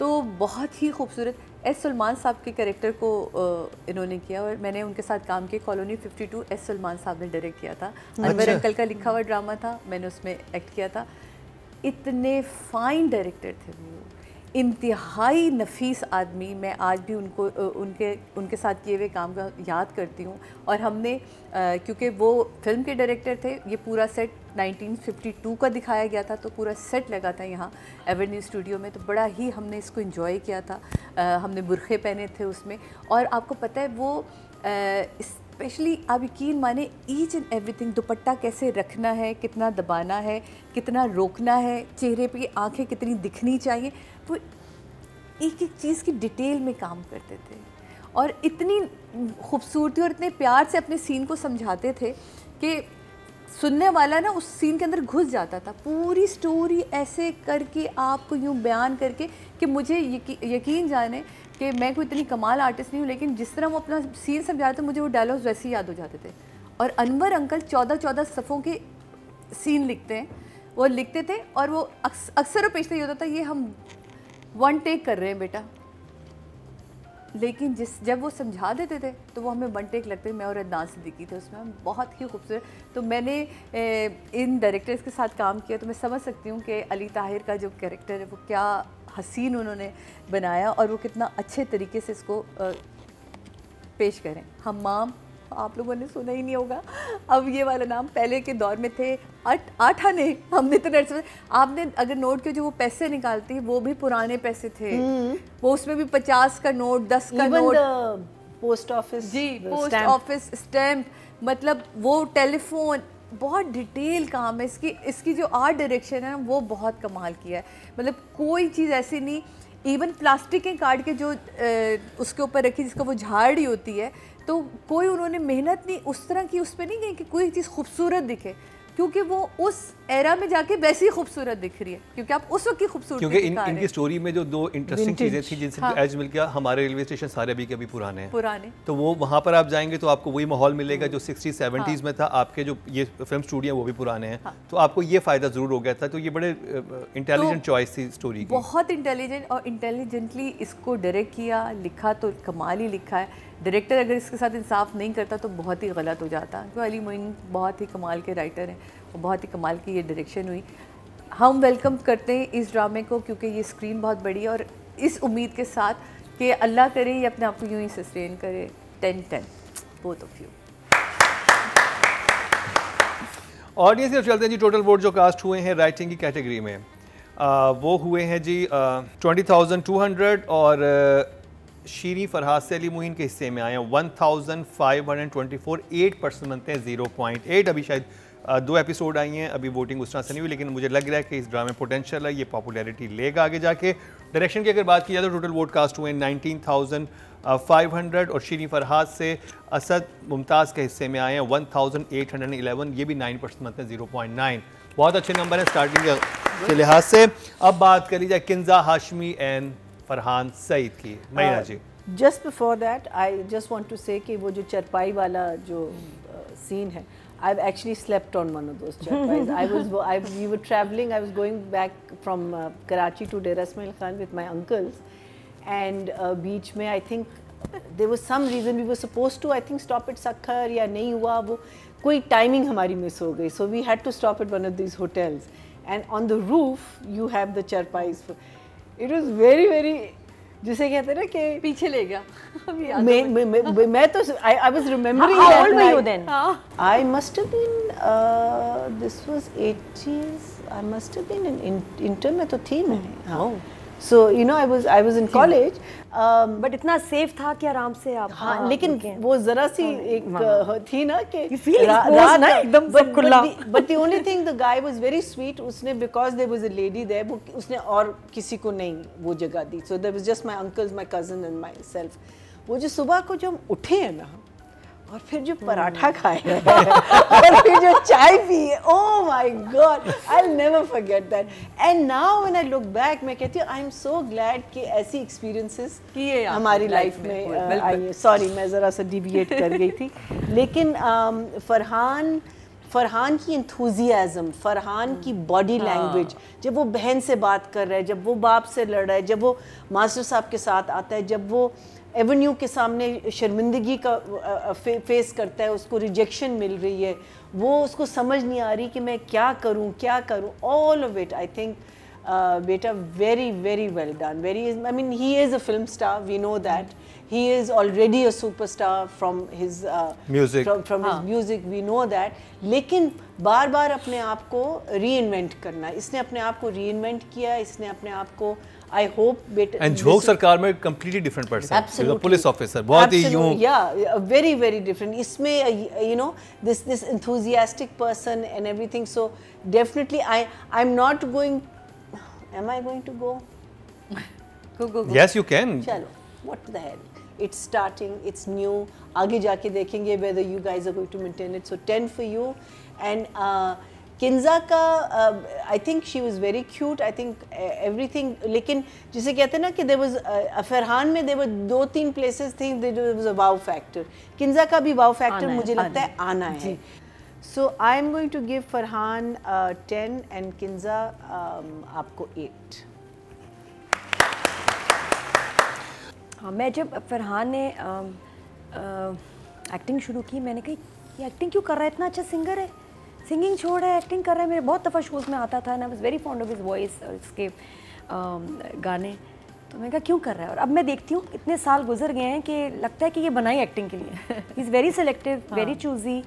[SPEAKER 4] तो बहुत ही खूबसूरत। एस सलमान साहब के कैरेक्टर को इन्होंने किया, और मैंने उनके साथ काम किया। कॉलोनी 52 एस सलमान साहब ने डायरेक्ट किया था। अनवर अंकल का लिखा हुआ ड्रामा था, मैंने उसमें एक्ट किया था। इतने फाइन डायरेक्टर थे वो, इंतहाई नफीस आदमी। मैं आज भी उनको उनके साथ किए हुए काम का याद करती हूँ। और हमने क्योंकि वो फिल्म के डायरेक्टर थे, ये पूरा सेट 1952 का दिखाया गया था, तो पूरा सेट लगा था यहाँ एवेन्यू स्टूडियो में, तो बड़ा ही हमने इसको एंजॉय किया था। हमने बुरखे पहने थे उसमें, और आपको पता है वो स्पेशली आप यकीन माने ईच एंड एवरीथिंग, दुपट्टा कैसे रखना है, कितना दबाना है, कितना रोकना है, चेहरे पे आंखें कितनी दिखनी चाहिए, वो एक एक चीज़ की डिटेल में काम करते थे। और इतनी खूबसूरती और इतने प्यार से अपने सीन को समझाते थे कि सुनने वाला ना उस सीन के अंदर घुस जाता था। पूरी स्टोरी ऐसे करके आपको यूँ बयान करके कि मुझे यकीन जाने कि मैं कोई इतनी कमाल आर्टिस्ट नहीं हूँ, लेकिन जिस तरह वो अपना सीन समझाते थे मुझे वो डायलॉग्स वैसे ही याद हो जाते थे। और अनवर अंकल 14-14 सफ़ों के सीन लिखते हैं, वो लिखते थे, और वो अक्सर पेशता ये होता था, ये हम 1 टेक कर रहे हैं बेटा, लेकिन जब वो समझा देते थे तो वो हमें 1 टेक लगते। मैं और अदनान सिद्दीकी थे उसमें, बहुत ही खूबसूरत। तो मैंने इन डायरेक्टर्स के साथ काम किया, तो मैं समझ सकती हूँ कि अली ताहिर का जो कैरेक्टर है वो क्या हसीन उन्होंने बनाया, और वो कितना अच्छे तरीके से इसको पेश करें। हम्माम, आप लोगों ने सुना ही नहीं होगा, अब ये वाला नाम पहले के दौर में थे आठाने, हमने तो नहीं। आपने अगर नोट के जो वो पैसे निकालती है वो भी पुराने पैसे थे, वो उसमें भी 50 का नोट, 10 का नोट,
[SPEAKER 2] पोस्ट ऑफिस,
[SPEAKER 4] जी पोस्ट ऑफिस स्टैम्प, मतलब वो टेलीफोन, बहुत डिटेल काम है। इसकी जो आर्ट डायरेक्शन है वो बहुत कमाल किया है। मतलब कोई चीज़ ऐसी नहीं, इवन प्लास्टिक के कार्ड के जो उसके ऊपर रखी जिसका वो झाड़ी होती है, तो कोई उन्होंने मेहनत नहीं उस तरह की उस पर नहीं गई कि कोई चीज़ खूबसूरत दिखे, क्योंकि वो उस एरा में जाके वैसी खूबसूरत दिख रही है, क्योंकि आप उस वक्त की खूबसूरती
[SPEAKER 1] क्योंकि इनकी स्टोरी में जो 2 इंटरेस्टिंग चीज़ें थी जिनसे एज मिल गया, हमारे रेलवे स्टेशन सारे अभी के अभी पुराने हैं, तो वो वहाँ पर आप जाएंगे तो आपको वही माहौल मिलेगा जो 60s 70s में था। आपके जो ये फिल्म स्टूडियो वो भी पुराने हैं, तो आपको ये फ़ायदा ज़रूर हो गया था। तो ये बड़े इंटेलिजेंट चॉइस थी स्टोरी की, बहुत
[SPEAKER 4] इंटेलिजेंट, और इंटेलिजेंटली इसको डायरेक्ट किया, लिखा तो कमाल ही लिखा है। डायरेक्टर अगर इसके साथ इंसाफ नहीं करता तो बहुत ही गलत हो जाता, क्योंकि अली मोइन बहुत ही कमाल के राइटर हैं, और बहुत ही कमाल की ये डायरेक्शन हुई। हम वेलकम करते हैं इस ड्रामे को, क्योंकि ये स्क्रीन बहुत बड़ी है, और इस उम्मीद के साथ कि अल्लाह करे ये अपने आप को यूँ ही सस्टेन करे। 10-10 बोथ ऑफ यू।
[SPEAKER 1] ऑडियंस की तरफ चलते हैं जी। टोटल वोट जो कास्ट हुए हैं राइटिंग की कैटेगरी में, वो हुए हैं जी 20,200, और शीरीन फरहाद से अली मोइन के हिस्से में आए हैं 1,524। 8% बनते हैं 0.8। अभी शायद 2 एपिसोड आई हैं, अभी वोटिंग उस तरह से नहीं हुई, लेकिन मुझे लग रहा है कि इस ड्रामे में पोटेंशियल है, ये पॉपुलैरिटी लेगा आगे जाके। डायरेक्शन की अगर बात की जाए तो टोटल वोट कास्ट हुए हैं 19,500, और शीरीन फरहाद से असद मुमताज़ के हिस्से में आए हैं 1,811। ये भी 9% बनते हैं 0.9। बहुत अच्छे नंबर है स्टार्टिंग के लिहाज से। अब बात करी जाए किंजा हाशमी एंड फरहान सईद की। महीना जी,
[SPEAKER 2] just before that I just want to say कि वो जो चरपाई वाला जो सीन है, I've actually slept on one of those charpais. We were traveling. I was going back from Karachi to Dera Ismail Khan with my uncles, and beach में I think there was some reason we were supposed to stop at Sakhar या नहीं हुआ, वो कोई timing हमारी miss हो गई. So we had to stop at one of these hotels, and on the roof you have the charpais. It was very very, जिसे कहते हैं ना कि
[SPEAKER 4] पीछे ले गया।
[SPEAKER 2] मैं तो I was remembering
[SPEAKER 3] How
[SPEAKER 2] that
[SPEAKER 3] old were you
[SPEAKER 2] night.
[SPEAKER 3] then?
[SPEAKER 2] I must have been this was 80s. I must have been in inter में तो थी मैं। हाँ। So you know I was in college.
[SPEAKER 3] But इतना safe था कि आराम से आप
[SPEAKER 2] हाँ, लेकिन वो जरा सी एक थी ना कि
[SPEAKER 3] रात ना एकदम सब खुला।
[SPEAKER 2] But the only thing, the guy was very sweet. उसने because there was a lady there, वो उसने और किसी को नहीं वो जगह दी. So there was just my uncles, my cousin and myself. वो जो सुबह को जो हम उठे हैं ना, और फिर जो पराठा खाए और फिर जो चाय पिए, oh my God, I'll never forget that. And now when I look back, मैं कहती हूँ I'm so glad कि ऐसी experiences हमारी लाइफ में आई है। Sorry, मैं ज़रा सा deviate कर गई थी, लेकिन फरहान की enthusiasm, फरहान की body language, जब वो बहन से बात कर रहा है, जब वो बाप से लड़ रहा है, जब वो मास्टर साहब के साथ आता है, जब वो एवेन्यू के सामने शर्मिंदगी का फेस करता है, उसको रिजेक्शन मिल रही है, वो उसको समझ नहीं आ रही कि मैं क्या करूं, all of it I think बेटा very very well done, very, I mean he is a film star, we know that, he is already a superstar from his
[SPEAKER 1] music,
[SPEAKER 2] from his music, we know that, लेकिन बार बार अपने आप को reinvent करना, इसने अपने आप को रीइन्वेंट किया, इसने अपने आप को I hope बेटा
[SPEAKER 1] एंड झोंक सरकार में completely different person, police officer, बहुत ही यूं,
[SPEAKER 2] yeah, very very different. इसमें you know this enthusiastic person and everything, so definitely I'm not going, am I going to go?
[SPEAKER 4] go.
[SPEAKER 1] Yes, you can.
[SPEAKER 2] चलो, what the hell, it's starting, it's new, आगे जाके देखेंगे whether you guys are going to maintain it. So 10 for you. And Kinza का I think she was very cute, I think everything, लेकिन जिसे कहते हैं ना कि there was फरहान में there were 2-3 places थी there was a wow factor, Kinza का भी wow factor मुझे लगता है आना है. So I am going to give Farhan 10 and Kinza आपको 8.
[SPEAKER 3] हाँ, मैं जब फरहान ने एक्टिंग शुरू की, मैंने कहा ये एक्टिंग क्यों कर रहा है, इतना अच्छा सिंगर है, सिंगिंग छोड़ है एक्टिंग कर रहा है। मेरे बहुत दफ़ा शोज़ में आता था, I was very fond of his voice और इसके गाने, तो मैंने कहा क्यों कर रहा है। और अब मैं देखती हूँ इतने साल गुजर गए हैं कि लगता है कि ये बनाई एक्टिंग के लिए। He is very selective, very choosy,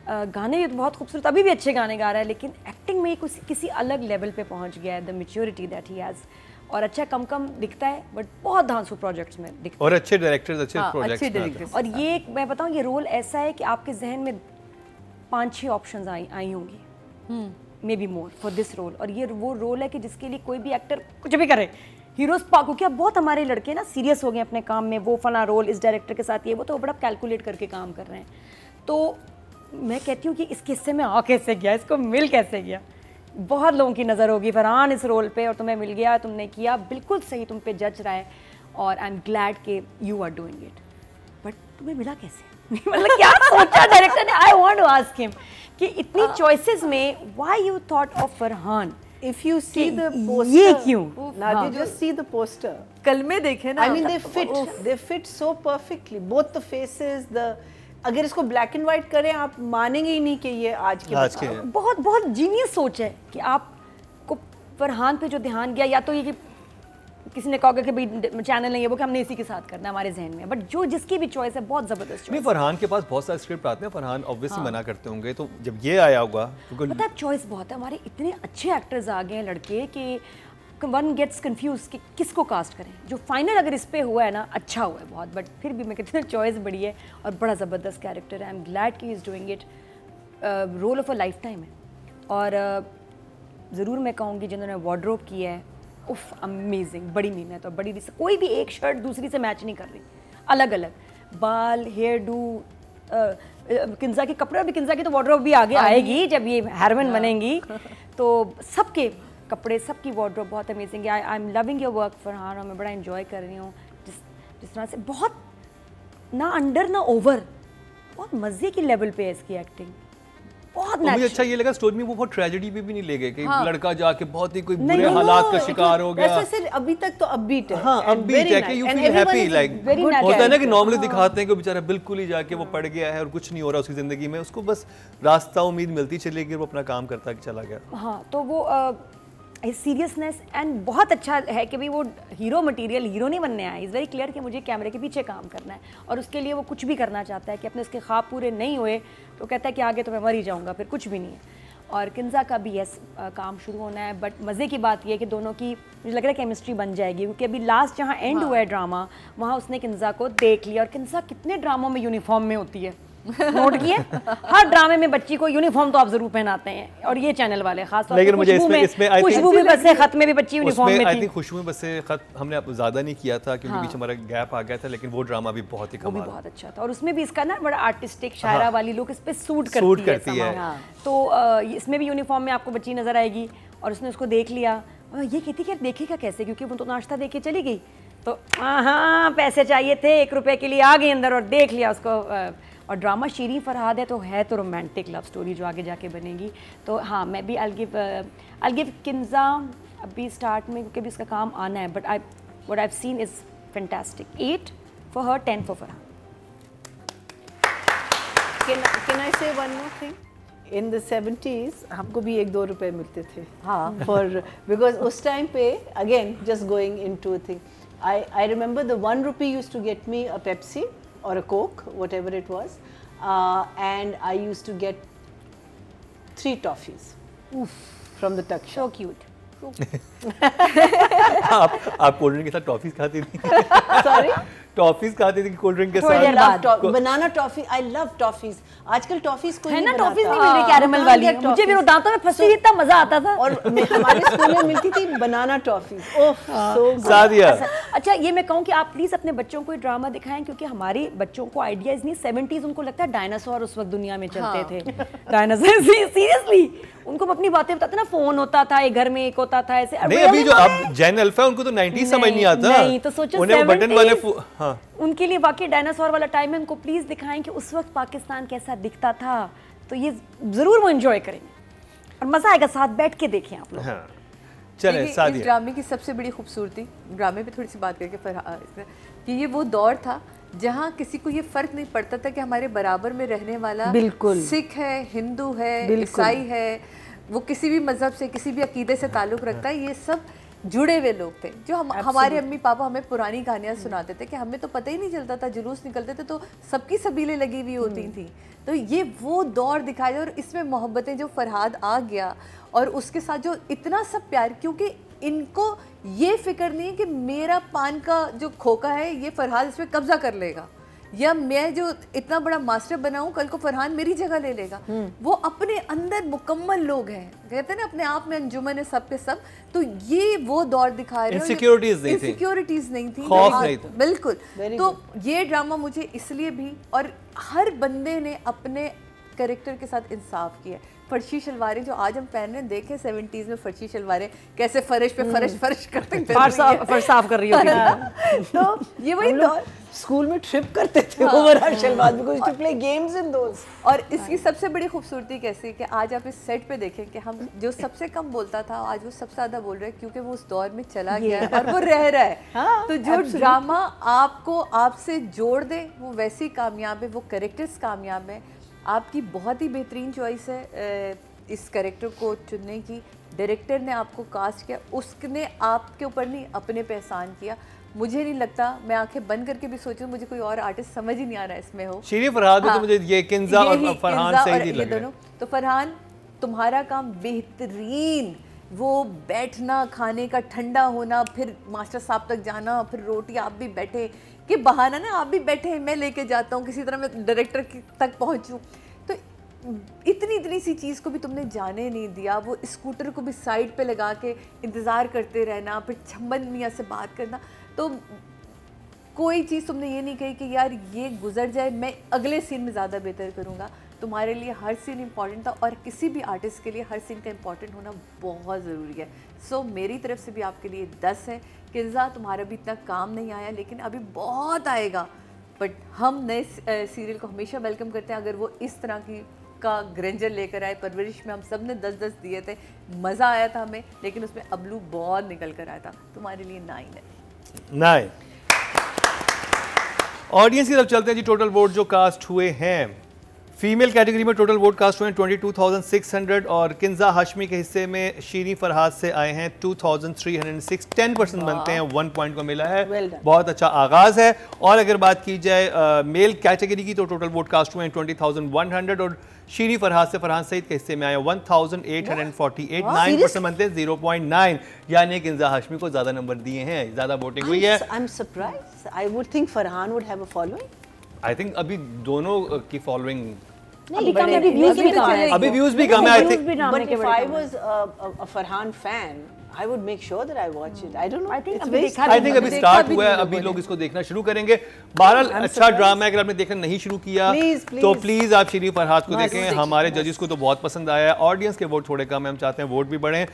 [SPEAKER 3] गाने भी बहुत खूबसूरत, अभी भी अच्छे गाने गा रहा है, लेकिन एक्टिंग में किसी अलग लेवल पे पहुँच गया है, the maturity that he has. और अच्छा कम दिखता है बट बहुत धांसू प्रोजेक्ट्स में दिखता है,
[SPEAKER 1] और अच्छे डायरेक्टर्स, अच्छे प्रोजेक्ट्स।
[SPEAKER 3] और ये मैं बताऊँ, ये रोल ऐसा है कि आपके जहन में 5-6 ऑप्शंस आई होंगी, maybe more for this role. और ये वो रोल है कि जिसके लिए कोई भी एक्टर कुछ भी करे, हीरोज पाको, क्या बहुत हमारे लड़के ना सीरियस हो गए अपने काम में, वो फला रोल इस डायरेक्टर के साथ, ये वो तो बड़ा कैलकुलेट करके काम कर रहे हैं। तो मैं कहती हूँ कि इस किस्से में आ कैसे गया, इसको मिल कैसे गया। बहुत लोगों की नज़र होगी फरहान इस रोल पे, और तुम्हें मिल गया, तुमने किया बिल्कुल सही, तुम पे जज रहा है, और आई एम ग्लैड कि you are doing it. But तुम्हें मिला कैसे? मतलब क्या सोचा डायरेक्टर ने? I want to ask him कि इतनी चॉइसेस में why you thought of Farhan?
[SPEAKER 2] If you see the poster,
[SPEAKER 3] ये क्यों?
[SPEAKER 2] Nadia, just see the poster.
[SPEAKER 4] कल में देखे ना,
[SPEAKER 2] I mean they fit so perfectly, both the faces, अगर इसको ब्लैक एंड व्हाइट करें आप मानेंगे ही नहीं कि ये आज के
[SPEAKER 3] बहुत बहुत जीनियस सोच है कि आपको फरहान पे जो ध्यान गया, या तो ये कि किसी ने कहा कि भाई चैनल नहीं है वो कि हमने इसी के साथ करना है हमारे जहन में, बट जो जिसकी भी चॉइस है बहुत ज़बरदस्त
[SPEAKER 1] नहीं, फरहान के पास बहुत सारे स्क्रिप्ट आते हैं, फरहान ऑब्वियसली मना करते होंगे, तो जब ये आया होगा,
[SPEAKER 3] पता है चॉइस बहुत है, हमारे इतने अच्छे एक्टर्स आ गए हैं लड़के कि वन गेट्स कंफ्यूज कि किसको कास्ट करें। जो फाइनल अगर इस पे हुआ है ना, अच्छा हुआ है बहुत, बट फिर भी मैं कहती हूँ चॉइस बड़ी है और बड़ा ज़बरदस्त कैरेक्टर है। आई एम ग्लैड कि is doing it, role of a lifetime है। और ज़रूर मैं कहूँगी जिन्होंने वार्डरोब किया है, उफ अमेजिंग, बड़ी मेहनत और बड़ी रिसर्च, कोई भी एक शर्ट दूसरी से मैच नहीं कर रही, अलग अलग बाल, हेयर डू, किंजा के कपड़े, और भी किंजा की तो वार्डरोब भी आगे आएगी जब ये हेरोइन बनेंगी, तो सबके कपड़े, सबकी वार्डरोब बहुत अमेजिंग है। I am loving your work Farhan, और मैं बड़ा एंजॉय कर रही हूँ जिस तरह से, बहुत ना अंडर ना ओवर, बहुत मज़े की लेवल पे है इसकी एक्टिंग, बहुत
[SPEAKER 1] मुझे अच्छा ये लगा स्टोरी में वो बहुत ट्रेजेडी भी नहीं ले गए कि लड़का जाके बहुत ही कोई बुरे हालात का शिकार हो गया।
[SPEAKER 2] वैसे अभी तक तो अपबीट है।
[SPEAKER 1] हाँ, अपबीट है कि यू फील हैप्पी, लाइक होता है ना कि नॉर्मली दिखाते हैं कि बेचारा बिल्कुल ही जाके वो पड़ गया है और कुछ नहीं हो रहा उसकी जिंदगी में, उसको बस रास्ता उम्मीद मिलती चली गई, वो अपना काम करता चला गया।
[SPEAKER 3] हाँ, तो वो सीरियसनेस एंड बहुत अच्छा है कि भाई वो हीरो मटेरियल, हीरो नहीं बनने आया, इज़ वेरी क्लियर कि मुझे कैमरे के पीछे काम करना है, और उसके लिए वो कुछ भी करना चाहता है कि अपने उसके ख्वाब पूरे नहीं हुए तो कहता है कि आगे तो मैं मर ही जाऊँगा, फिर कुछ भी नहीं है। और किन्जा का भी यस काम शुरू होना है, बट मज़े की बात ये है कि दोनों की मुझे लग रहा है केमिस्ट्री बन जाएगी, क्योंकि अभी लास्ट जहाँ एंड हुआ है ड्रामा, वहाँ उसने किन्जा को देख लिया, और किन्जा कितने ड्रामों में यूनिफॉर्म में होती है, नोट किए? हर ड्रामे में बच्ची को यूनिफॉर्म तो आप जरूर पहनाते हैं, और ये चैनल वाले खास तौर
[SPEAKER 1] लेकिन मुझे इसमें
[SPEAKER 3] खुशबू भी बसे खत में भी बच्ची यूनिफॉर्म में थी।
[SPEAKER 1] खुशबू बसे खत हमने ज्यादा नहीं किया था क्योंकि बीच हमारा गैप आ गया था, लेकिन वो ड्रामा भी बहुत ही कमाल,
[SPEAKER 3] बहुत अच्छा था, और उसमें भी इसका ना बड़ा आर्टिस्टिक शायरा वाली लुक इस पे सूट करती है। तो इसमें भी यूनिफॉर्म में आपको बच्ची नजर आएगी, और उसने उसको देख लिया, और ये कहती कि देखेगा कैसे, क्योंकि वो तो नाश्ता दे के चली गई, तो हाँ पैसे चाहिए थे, 1 रुपए के लिए आ गई अंदर और देख लिया उसको। और ड्रामा शीरीन फरहाद है तो रोमांटिक लव स्टोरी जो आगे जाके बनेगी। तो हाँ, मैं भी I'll give किन्जा अभी स्टार्ट में, क्योंकि अभी इसका काम आना है, but what I've seen is fantastic. 8 for her, 10 for Farhan.
[SPEAKER 2] Can I say one more thing? In the 70s हमको भी 1-2 रुपए मिलते थे। हाँ, because उस टाइम पे again just going into a thing, I remember the 1 rupee used to get me a Pepsi or a Coke, whatever it was, and I used to get 3 toffees from the tuck shop.
[SPEAKER 3] So cute.
[SPEAKER 1] आप cold drink के साथ toffees खाती थी?
[SPEAKER 2] Sorry?
[SPEAKER 1] Toffees खाती थी cold drink के साथ?
[SPEAKER 2] बनाना toffee, I love toffees. आजकल टॉफीज कोई
[SPEAKER 3] है
[SPEAKER 2] नहीं
[SPEAKER 3] ना,
[SPEAKER 2] बनाता।
[SPEAKER 3] टॉफीज नहीं मिल रही कैरेमल वाली, मुझे भी वो दांतों में फंसी इतना मजा आता था।
[SPEAKER 2] और हमारे स्कूल में मिलती थी बनाना टॉफीज। ओह सो
[SPEAKER 1] सादिया,
[SPEAKER 3] अच्छा ये मैं कहूँ कि आप प्लीज अपने बच्चों को ड्रामा दिखाएं, क्योंकि हमारे बच्चों को आइडियाज नहीं, 70s उनको लगता है डायनासोर उस वक्त दुनिया में चलते थे, डायनासोर सीरियसली उनको अपनी बातें बताते ना, फोन होता था, एक घर में एक होता था, ऐसे
[SPEAKER 1] नहीं अभी जो अब जेन अल्फा उनको तो 90s समझ नहीं आता।
[SPEAKER 3] नहीं तो सोचो
[SPEAKER 1] उन्हें बटन वाले हाँ,
[SPEAKER 3] उनके लिए वाकई डायनासोर वाला टाइम है, उनको प्लीज दिखाएं कि उस वक्त पाकिस्तान कैसा दिखता था, तो ये जरूर वो एंजॉय करेंगे और मजा आएगा, साथ बैठ के देखें आप लोग।
[SPEAKER 1] हाँ। चले
[SPEAKER 4] इस
[SPEAKER 1] सादिया,
[SPEAKER 4] ड्रामे की सबसे बड़ी खूबसूरती, ड्रामे पे थोड़ी सी बात करके कि ये वो दौर था जहाँ किसी को ये फर्क नहीं पड़ता था कि हमारे बराबर में रहने वाला
[SPEAKER 2] बिल्कुल
[SPEAKER 4] सिख है, हिंदू है, ईसाई है, वो किसी भी मजहब से, किसी भी अकीदे से ताल्लुक़ रखता है, ये सब जुड़े हुए लोग थे। जो हमारे अम्मी पापा हमें पुरानी कहानियाँ सुनाते थे कि हमें तो पता ही नहीं चलता था, जुलूस निकलते थे तो सबकी सबीलें लगी हुई होती थी। तो ये वो दौर दिखाया, और इसमें मोहब्बतें जो फरहाद आ गया और उसके साथ जो इतना सब प्यार, क्योंकि इनको ये फिक्र नहीं है कि मेरा पान का जो खोखा है ये फरहाद इस पर कब्जा कर लेगा, या मैं जो इतना बड़ा मास्टर बनाऊं कल को फरहान मेरी जगह ले लेगा। वो अपने अंदर मुकम्मल लोग हैं, कहते हैं ना अपने आप में अंजुमन है सब के सब। तो ये वो दौर दिखा रहे हैं, इनसिक्योरिटीज नहीं थी,
[SPEAKER 1] खौफ नहीं था।
[SPEAKER 4] बिल्कुल। तो ये ड्रामा मुझे इसलिए भी, और हर बंदे ने अपने कैरेक्टर के साथ इंसाफ किया। फर्शी शलवारें जो आज हम पहन रहे हैं, देखें 70s में फर्शी शलवारें कैसे फर्श पे फर्श करते
[SPEAKER 3] फर्श साफ कर रही होती।
[SPEAKER 4] तो ये वही दौर,
[SPEAKER 2] स्कूल में ट्रिप करते थे overall shalwar, because to play games in those.
[SPEAKER 4] और इसकी सबसे बड़ी खूबसूरती कैसी कि आज आप इस सेट पे देखें कि हम जो सबसे कम बोलता था आज वो सबसे ज़्यादा बोल रहे हैं, क्योंकि वो उस दौर में चला गया है और वो रह रहा है। तो जो ड्रामा आपको आपसे जोड़ दे वो वैसे कामयाब है, वो कैरेक्टर्स कामयाब है। आपकी बहुत ही बेहतरीन चॉइस है इस कैरेक्टर को चुनने की। डायरेक्टर ने आपको कास्ट किया, उसने आपके ऊपर नहीं अपने पे एहसान किया। मुझे नहीं लगता, मैं आंखें बंद करके भी सोचूं मुझे कोई और आर्टिस्ट समझ ही नहीं आ रहा है इसमें हो।
[SPEAKER 1] शीरीन फरहाद तो मुझे ये किन्जा और फरहान सही नहीं लग रहा।
[SPEAKER 4] तो फरहान तुम्हारा काम बेहतरीन, वो बैठना, खाने का ठंडा होना, फिर मास्टर साहब तक जाना, फिर रोटी आप भी बैठे कि बहाना ना आप भी बैठे मैं लेके जाता हूँ, किसी तरह मैं डायरेक्टर तक पहुँचूँ। तो इतनी सी चीज़ को भी तुमने जाने नहीं दिया। वो स्कूटर को भी साइड पे लगा के इंतज़ार करते रहना, फिर छम्बन मियाँ से बात करना। तो कोई चीज़ तुमने ये नहीं कही कि यार ये गुजर जाए मैं अगले सीन में ज़्यादा बेहतर करूँगा। तुम्हारे लिए हर सीन इंपॉर्टेंट था और किसी भी आर्टिस्ट के लिए हर सीन का इंपॉर्टेंट होना बहुत ज़रूरी है। सो मेरी तरफ से भी आपके लिए 10 है। किन्जा तुम्हारा भी इतना काम नहीं आया लेकिन अभी बहुत आएगा, बट हम नए सीरियल को हमेशा वेलकम करते हैं अगर वो इस तरह की का ग्रेंजर लेकर आए। परवरिश में हम सब ने 10-10 दिए थे, मज़ा आया था हमें, लेकिन उसमें अबलू बहुत निकल कर आया था। तुम्हारे लिए 9 है।
[SPEAKER 1] 9 ऑडियंस की तरफ चलते हैं जी। टोटल वोट जो कास्ट हुए हैं फीमेल कैटेगरी में टोटल वोट कास्ट हुए हैं 22,600 और किन्जा हाशमी के हिस्से में शीरी फरहाद से आए हैं 2,306। 10% बनते हैं, 1 पॉइंट को मिला है। बहुत अच्छा आगाज है। और अगर बात की जाए मेल कैटेगरी की तो टोटल वोट कास्ट हुए हैं 20,100 और शीरी फरहाद से फरहान सईद के हिस्से में आए 1,848। 9% बनते हैं, 0.9, यानी किन्जा हाशमी को ज्यादा नंबर दिए हैं, ज्यादा वोटिंग हुई है।
[SPEAKER 2] I am surprised. I would think Farhan would have a following.
[SPEAKER 1] I think अभी दोनों की फॉलोइंग
[SPEAKER 3] अभी कम है, अभी व्यूज भी कम है।
[SPEAKER 1] अभी व्यूज भी कम है। I think
[SPEAKER 2] But if I was a Farhan fan, I would make sure that I watch it. I don't know.
[SPEAKER 3] I think
[SPEAKER 2] It's
[SPEAKER 3] अभी
[SPEAKER 2] very
[SPEAKER 3] देखा
[SPEAKER 1] आई थिंक अभी स्टार्ट हुआ है, अभी लोग इसको देखना शुरू करेंगे। बहरहाल अच्छा ड्रामा है, अगर आपने देखना नहीं शुरू किया तो प्लीज आप शीरी फरहाद को देखें। हमारे जजेस को तो बहुत पसंद आया है, ऑडियंस के वोट थोड़े कम है, हम चाहते हैं वोट भी बढ़े।